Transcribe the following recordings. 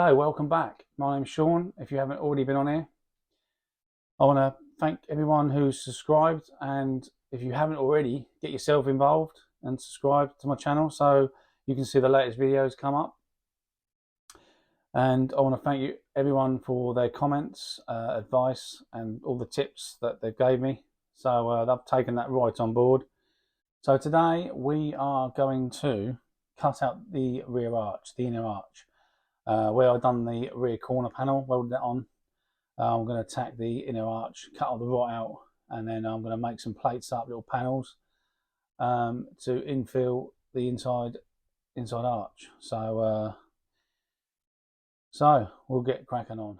Hello, welcome back. My name's Sean. If you haven't already been on here, I want to thank everyone who's subscribed, and if you haven't already, get yourself involved and subscribe to my channel so you can see the latest videos come up. And I want to thank you everyone for their comments, advice and all the tips that they gave me. So they've taken that right on board. So today we are going to cut out the rear arch, the inner arch. Where I've done the rear corner panel, welded it on. I'm going to tack the inner arch, cut all the rot out, and then I'm going to make some plates up, little panels, to infill the inside arch. So we'll get cracking on.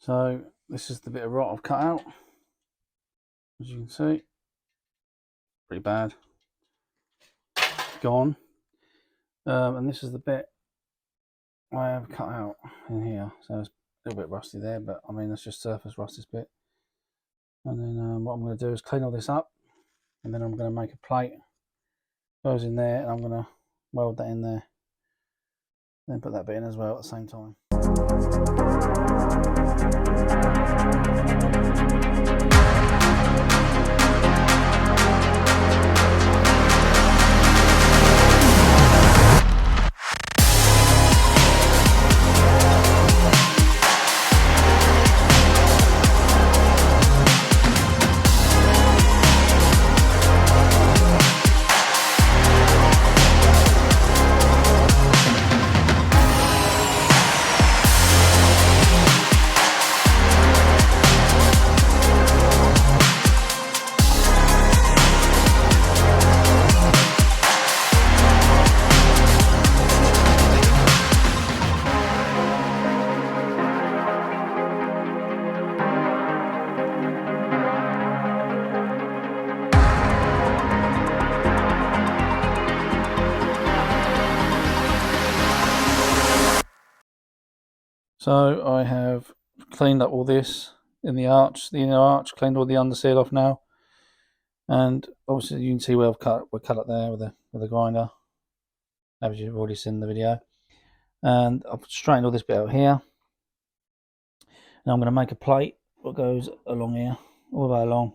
So this is the bit of rot I've cut out, as you can see. Pretty bad. Gone. And this is the bit I have cut out in here. So it's a little bit rusty there, but I mean that's just surface rust, this bit. And then what I'm going to do is clean all this up, and then I'm going to make a plate. Goes in there, and I'm going to weld that in there. Then put that bit in as well at the same time. So I have cleaned up all this in the arch, the inner arch, cleaned all the underseal off now. And obviously you can see where we cut it there with the grinder, as you've already seen in the video. And I've straightened all this bit out here. Now I'm going to make a plate that goes along here, all the way along.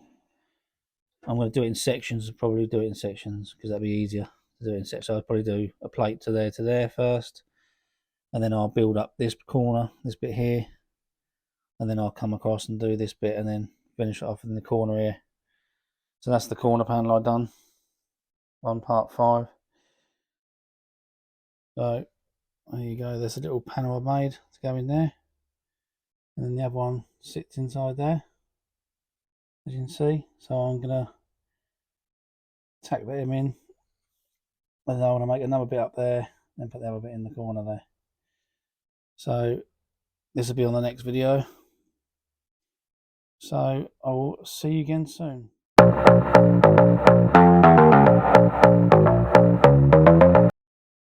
I'm going to do it in sections, probably do it in sections, because that'd be easier to do it in sections. So I'll probably do a plate to there first. And then I'll build up this corner, this bit here, and then I'll come across and do this bit and then finish it off in the corner here. So that's the corner panel I've done on part 5. So there you go, there's a little panel I made to go in there, and then the other one sits inside there, as you can see. So I'm going to tack them in, and then I want to make another bit up there, then put the other bit in the corner there. So this will be on the next video. So I will see you again soon.